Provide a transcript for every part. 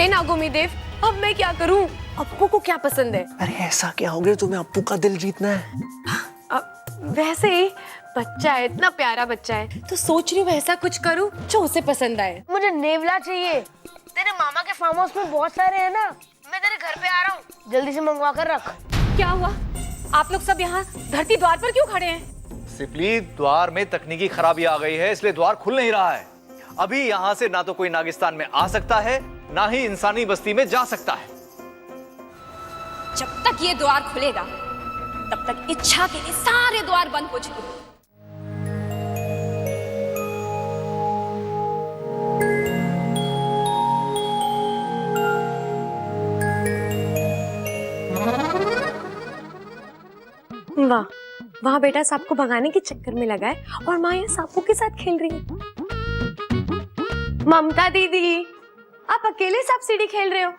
हे नागोमी देव, अब मैं क्या करूं? अप्पू को क्या पसंद है? अरे ऐसा क्या हो गया, तुम्हें अप्पू का दिल जीतना है? वैसे ही बच्चा है, इतना प्यारा बच्चा है, तो सोच रही हूँ ऐसा कुछ करूं जो उसे पसंद आए। मुझे नेवला चाहिए। तेरे मामा के फार्म हाउस में बहुत सारे हैं ना, मैं तेरे घर पे आ रहा हूँ, जल्दी से मंगवा कर रख। क्या हुआ? आप लोग सब यहाँ धरती द्वार पर क्यों खड़े हैं? सिपली, द्वार में तकनीकी खराबी आ गई है, इसलिए द्वार खुल नहीं रहा है। अभी यहाँ से ना तो कोई नागिस्तान में आ सकता है, ना ही इंसानी बस्ती में जा सकता है। जब तक ये द्वार खुलेगा तब तक इच्छा के लिए सारे द्वार बंद हो जाएंगे। वाह, वहाँ बेटा सांप को भगाने के चक्कर में लगा है और माँ यहाँ सांपों के साथ खेल रही है। ममता दीदी, आप अकेले सांप सीढ़ी खेल रहे हो?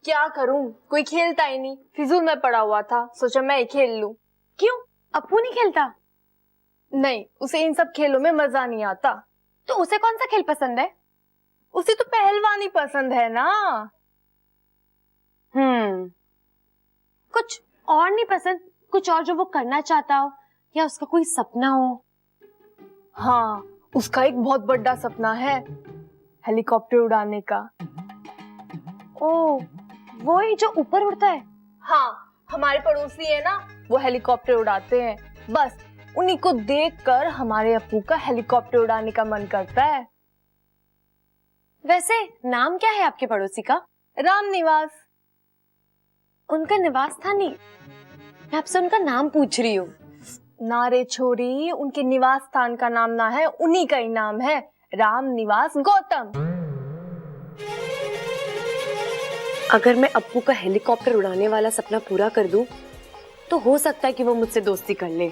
क्या करूं, कोई खेलता ही नहीं, फिजूल में पड़ा हुआ था, सोचा मैं ही खेल लूं। क्यों, अप्पू नहीं खेलता? नहीं, उसे इन सब खेलों में मजा नहीं आता। तो उसे कौन सा खेल पसंद है? उसे तो पहलवानी पसंद है ना। कुछ और नहीं पसंद? कुछ और जो वो करना चाहता हो या उसका कोई सपना हो? हाँ, उसका एक बहुत बड़ा सपना है, हेलीकॉप्टर उड़ाने का। ओह, वो ही जो ऊपर उड़ता है? हाँ, हमारे पड़ोसी है ना, वो हेलीकॉप्टर उड़ाते हैं। बस उन्हीं को देखकर हमारे अप्पू का हेलीकॉप्टर उड़ाने का मन करता है। वैसे नाम क्या है आपके पड़ोसी का? राम निवास। उनका निवास स्थान नहीं, मैं आपसे उनका नाम पूछ रही हूँ। ना रे छोरी, उनके निवास स्थान का नाम ना है, उन्हीं का ही नाम है, राम निवास गौतम। अगर मैं अप्पू का हेलीकॉप्टर उड़ाने वाला सपना पूरा कर दूं, तो हो सकता है कि वो मुझसे दोस्ती कर ले।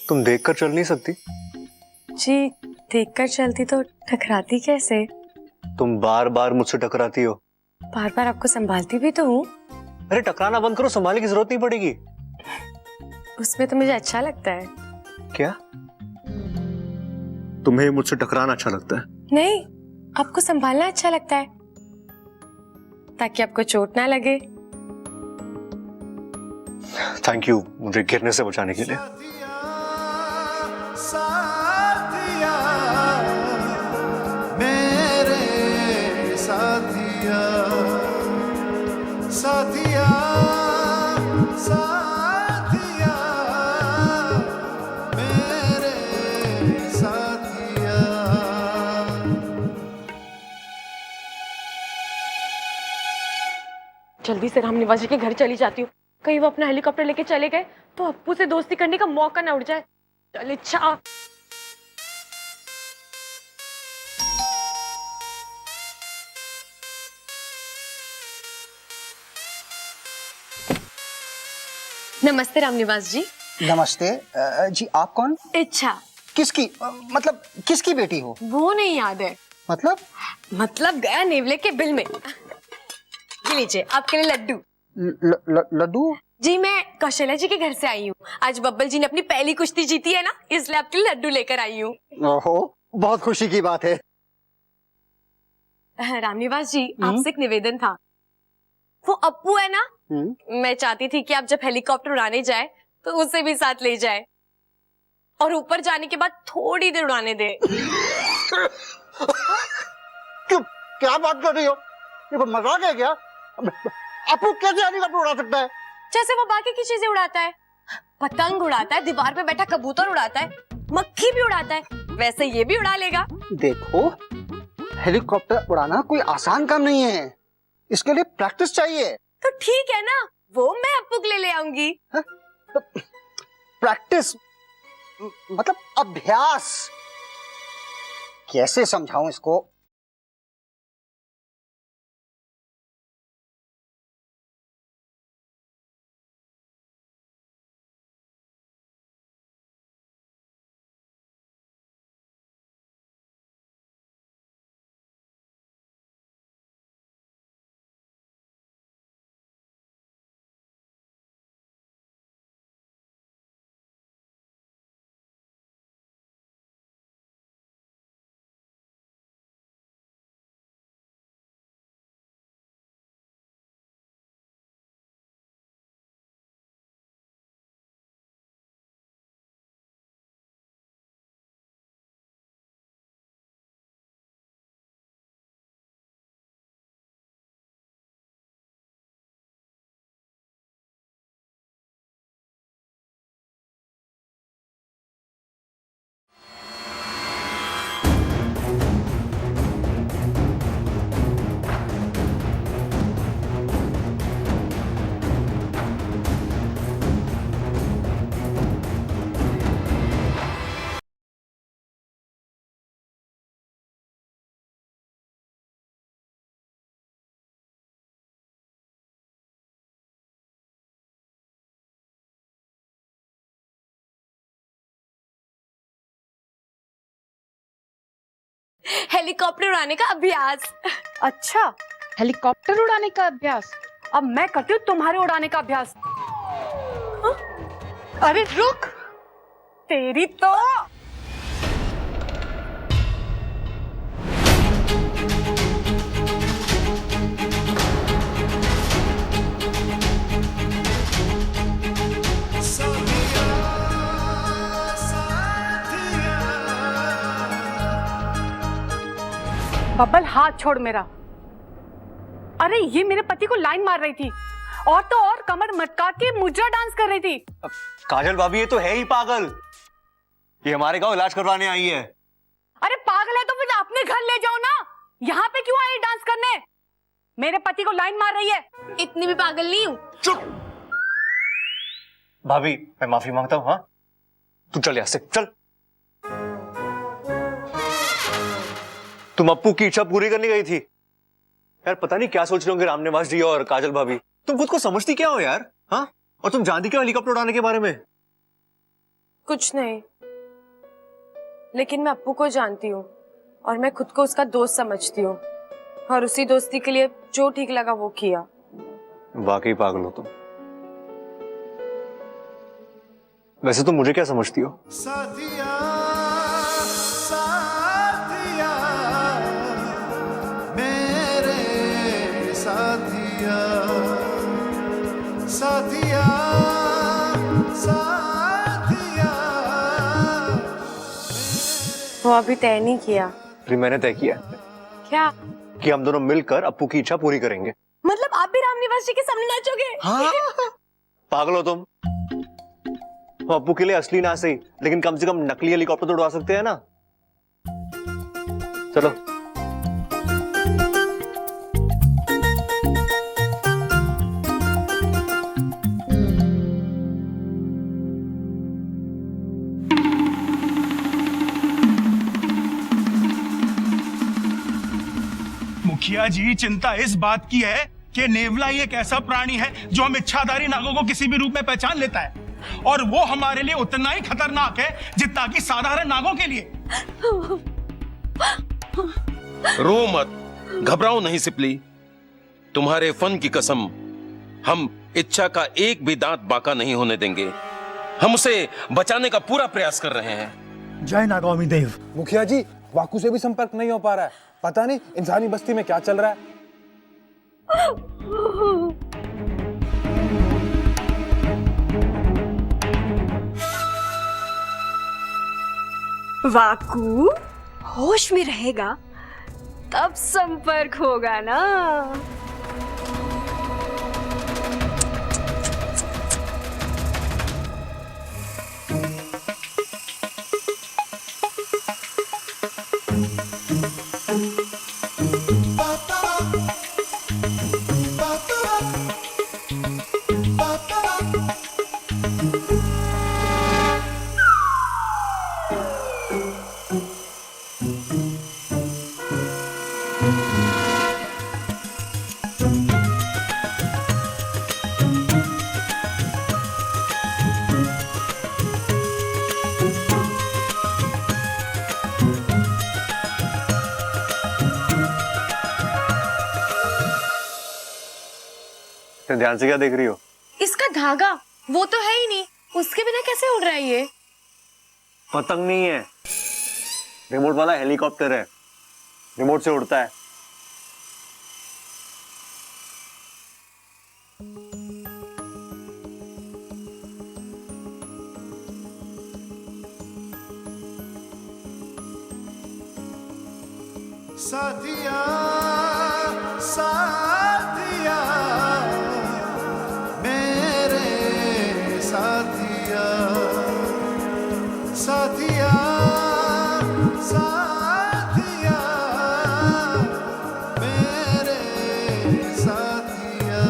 तुम देखकर चल नहीं सकती? जी, देखकर चलती तो टकराती कैसे? तुम बार बार मुझसे टकराती हो। बार बार आपको संभालती भी तो हूँ। अरे टकराना बंद करो, संभालने की जरूरत नहीं पड़ेगी। उसमें तो मुझे अच्छा लगता है। क्या तुम्हें मुझसे टकराना अच्छा लगता है? नहीं, आपको संभालना अच्छा लगता है, ताकि आपको चोट ना लगे। थैंक यू मुझे गिरने से बचाने के लिए। साथिया मेरे साथिया, साथिया साथिया मेरे साथिया। जल्दी से राम निवास जी के घर चली जाती हूँ, कहीं वो अपना हेलीकॉप्टर लेके चले गए तो अप्पू से दोस्ती करने का मौका ना उड़ जाए। चल इच्छा। नमस्ते राम निवास जी। नमस्ते। जी आप कौन? इच्छा। किसकी मतलब किसकी बेटी हो? वो नहीं याद है। मतलब गया नेवले के बिल में। ये लीजिए आपके लिए लड्डू। लड्डू? जी, मैं कौशल्या जी के घर से आई हूँ। आज बब्बल जी ने अपनी पहली कुश्ती जीती है ना, इसलिए आपके लिए लड्डू लेकर आई हूँ। ओहो, बहुत खुशी की बात है। रामनिवास जी, आपसे एक निवेदन था। वो अप्पू है ना, मैं चाहती थी कि आप जब हेलीकॉप्टर उड़ाने जाए तो उसे भी साथ ले जाए और ऊपर जाने के बाद थोड़ी देर उड़ाने दे। क्या बात कर रही हो? ये मजाक है क्या? अप्पू कैसे हेलीकॉप्टर उड़ा सकता है? जैसे वो बाकी की चीजें उड़ाता है, पतंग उड़ाता है, दीवार पे बैठा कबूतर उड़ाता है, मक्खी भी उड़ाता है, वैसे ये भी उड़ा लेगा। देखो, हेलीकॉप्टर उड़ाना कोई आसान काम नहीं है, इसके लिए प्रैक्टिस चाहिए। तो ठीक है ना, वो मैं अप्पू के लिए ले आऊंगी। प्रैक्टिस मतलब अभ्यास। कैसे समझाऊं इसको? हेलीकॉप्टर उड़ाने का अभ्यास। अच्छा, हेलीकॉप्टर उड़ाने का अभ्यास। अब मैं करती हूँ तुम्हारे उड़ाने का अभ्यास। अरे रुक, तेरी तो। बब्बल हाथ छोड़ मेरा। अरे ये मेरे पति को लाइन मार रही थी और तो और कमर मटका के मुजरा डांस कर रही थी। काजल भाभी ये तो है ही पागल। ये हमारे गांव इलाज करवाने आई है। अरे पागल है तो फिर अपने घर ले जाओ ना, यहाँ पे क्यों आई डांस करने? मेरे पति को लाइन मार रही है। इतनी भी पागल नहीं हूँ। चुप भाभी, मैं माफी मांगता हूँ। हाँ तू चल यहाँ से, चल। तुम अप्पू की इच्छा पूरी करने गई थी। यार पता नहीं क्या सोच रहे होंगे रामनिवास जी और काजल भाभी। तुम खुद को समझती क्या हो यार? हाँ, और तुम जानती क्या हेलीकॉप्टर उड़ाने के बारे में? कुछ नहीं, लेकिन मैं अप्पू को जानती हूँ और मैं खुद को उसका दोस्त समझती हूँ और उसी दोस्ती के लिए जो ठीक लगा वो किया। वाकई पागल हो तुम। वैसे तुम मुझे क्या समझती हो? साथिया साथिया मेरे साथिया साथिया साथिया। वो अभी तय नहीं किया। फिर मैंने तय किया क्या? कि हम दोनों मिलकर अप्पू की इच्छा पूरी करेंगे। मतलब आप भी रामनिवास जी के सामने नाचोगे? हाँ? पागल हो तुम। हम अप्पू के लिए असली ना सही, लेकिन कम से कम नकली हेलीकॉप्टर तो उड़ा सकते हैं ना। चलो। मुखिया जी, चिंता इस बात की है कि नेवला एक ऐसा प्राणी है जो हम इच्छाधारी नागों को किसी भी रूप में पहचान लेता है, और वो हमारे लिए उतना ही खतरनाक है जितना कि साधारण नागों के लिए। रो मत, घबराओ नहीं सिपली। तुम्हारे फन की कसम, हम इच्छा का एक भी दांत बाका नहीं होने देंगे। हम उसे बचाने का पूरा प्रयास कर रहे हैं। जय नागामी देव। मुखिया जी, वाकू से भी संपर्क नहीं हो पा रहा है। पता नहीं इंसानी बस्ती में क्या चल रहा है। वाकू होश में रहेगा तब संपर्क होगा ना। तुम ध्यान से क्या देख रही हो? इसका धागा वो तो है ही नहीं, उसके बिना कैसे उड़ रहा है ये? पतंग नहीं है, रिमोट वाला हेलीकॉप्टर है, रिमोट से उड़ता है। साथिया साथिया मेरे साथिया साथिया साथिया मेरे साथिया।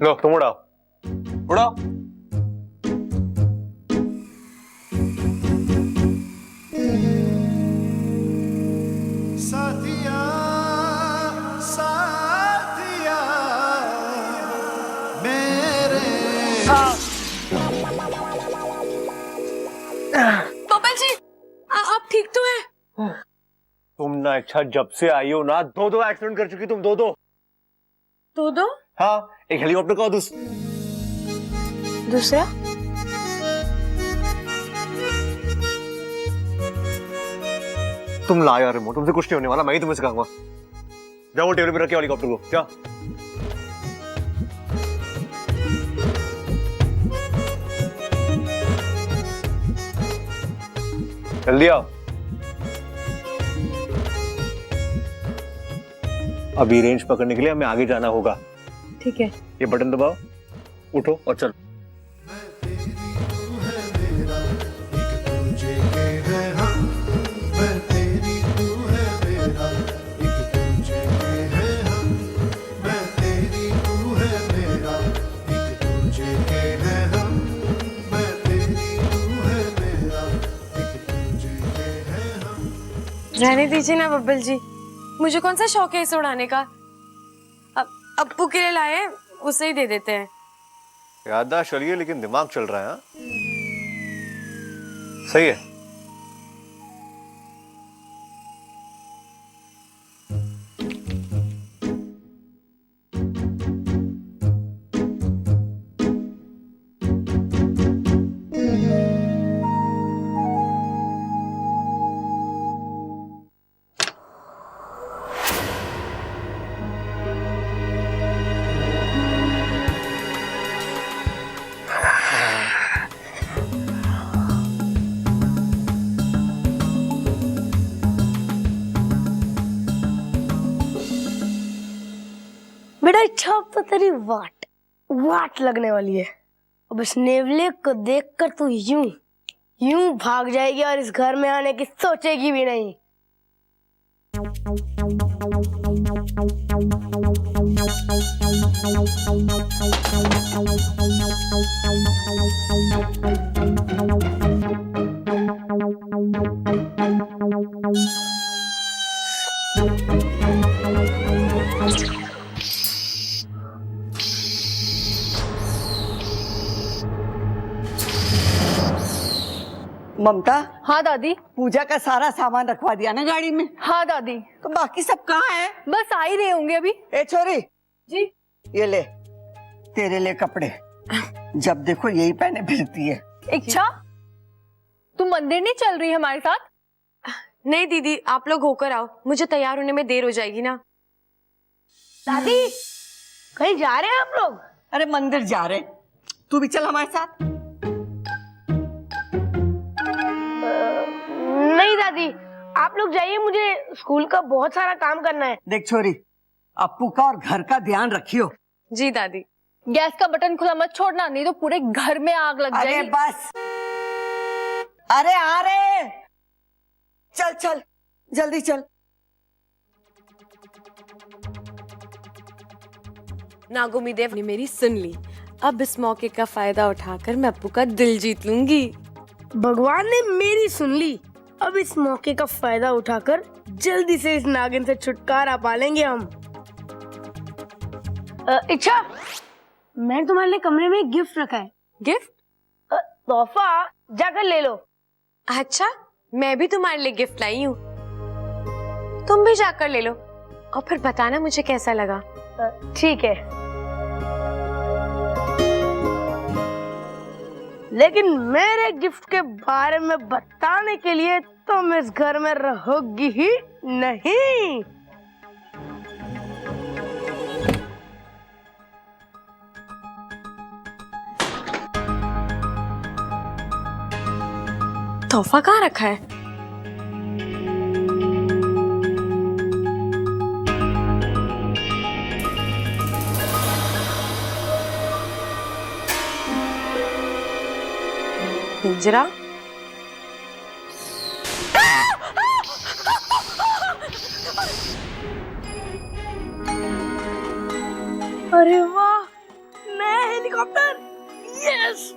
लो तुम उड़ाओ, उड़ाओ। साथिया साथिया मेरे बब्बल जी आप ठीक तो हैं? तुम ना अच्छा जब से आई हो ना, दो एक्सीडेंट कर चुकी तुम, दो। दो? हाँ, एक हेलीकॉप्टर का और दूसरा? तुम ला यार रिमोट, तुमसे कुछ नहीं होने वाला, मैं ही तुम्हें सिखाऊंगा। जाओ वो टेबल पे रखे हेलीकॉप्टर को, क्या? जल्दी आओ। अभी रेंज पकड़ने के लिए हमें आगे जाना होगा। ठीक है। ये बटन दबाओ, उठो और चलो। तुझे के है हम, मैं तेरी तू है मेरा, एक तुझे के है हम, मैं तेरी तू है मेरा, एक तुझे के है हम, मैं तेरी तू है मेरा, एक तुझे के है हम। रहने दीजिए ना बब्बल जी, मुझे कौन सा शौक है इसे उड़ाने का। अप्पू के लिए लाए, उसे ही दे देते हैं। याददाश्त चलिए, लेकिन दिमाग चल रहा है। हाँ? सही है। बेटा इच्छा अब तो तेरी वाट लगने वाली है। अब इस नेवले को देखकर तू यूं भाग जाएगी और इस घर में आने की सोचेगी भी नहीं। ममता। हाँ दादी। पूजा का सारा सामान रखवा दिया ना गाड़ी में? हाँ दादी। तो बाकी सब कहाँ है? बस आ ही रहे होंगे अभी। ए छोरी जी। ये ले, तेरे लिए कपड़े, जब देखो यही पहने फिरती है। इच्छा, तू मंदिर नहीं चल रही है हमारे साथ? नहीं दीदी, आप लोग होकर आओ, मुझे तैयार होने में देर हो जाएगी ना। दादी कहीं जा रहे हैं आप लोग? अरे मंदिर जा रहे, तू भी चल हमारे साथ। नहीं दादी, आप लोग जाइए, मुझे स्कूल का बहुत सारा काम करना है। देख छोरी, अप्पू का और घर का ध्यान रखियो। जी दादी। गैस का बटन खुला मत छोड़ना, नहीं तो पूरे घर में आग लग जाएगी। अरे बस, अरे आ रहे। चल चल जल्दी चल। नागोमी देव ने मेरी सुन ली। अब इस मौके का फायदा उठाकर मैं अप्पू का दिल जीत लूंगी। भगवान ने मेरी सुन ली। अब इस मौके का फायदा उठाकर जल्दी से इस नागिन से छुटकारा पा लेंगे हम। इच्छा, मैंने तुम्हारे लिए कमरे में एक गिफ्ट रखा है। गिफ्ट? तोहफा, जाकर ले लो। अच्छा, मैं भी तुम्हारे लिए गिफ्ट लाई हूँ, तुम भी जाकर ले लो और फिर बताना मुझे कैसा लगा। ठीक है, लेकिन मेरे गिफ्ट के बारे में बताने के लिए तुम इस घर में रहोगी ही नहीं। तोहफा कहाँ रखा है? पिंजरा? अरे वाह, नया हेलीकॉप्टर! यस!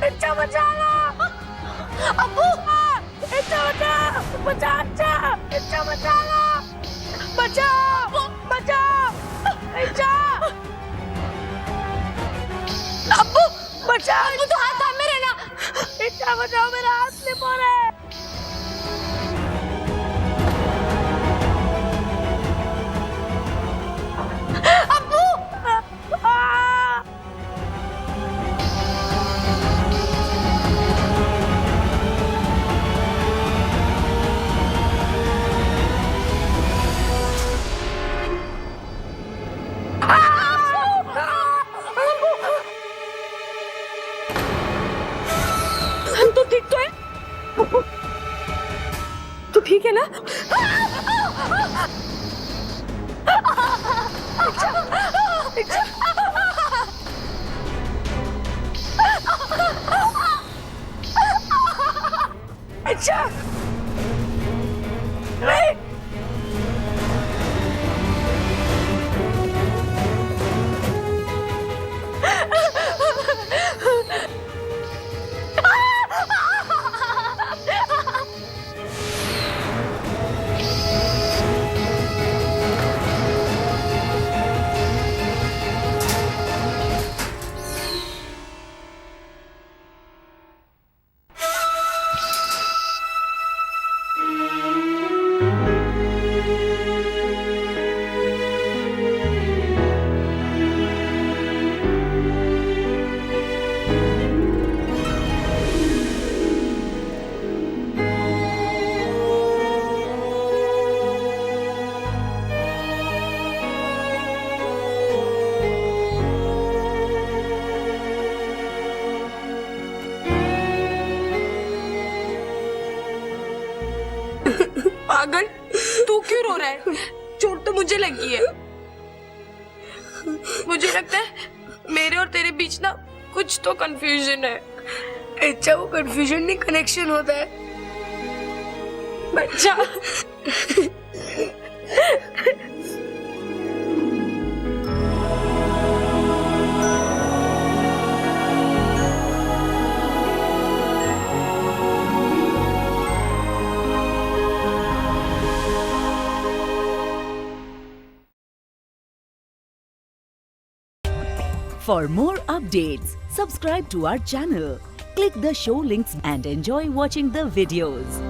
इच्छा बचा लो, अब्बू! इच्छा बचाओ, इच्छा बचा लो, बचाओ, बचाओ, इच्छा! अब्बू! बचाओ! अब्बू तो हाथ थामे रहना। इच्छा बचाओ, मेरा हाथ स्लिप हो रहा है। अब्बू! हम तो ठीक तो है? तू ठीक है ना? अच्छा नहीं पागल, तू क्यों रो रहा है? चोट तो मुझे लगी है। मुझे लगता है मेरे और तेरे बीच ना कुछ तो कंफ्यूजन है। अच्छा, वो कंफ्यूजन नहीं, कनेक्शन होता है। बच्चा For more updates, subscribe to our channel, click the show links and enjoy watching the videos.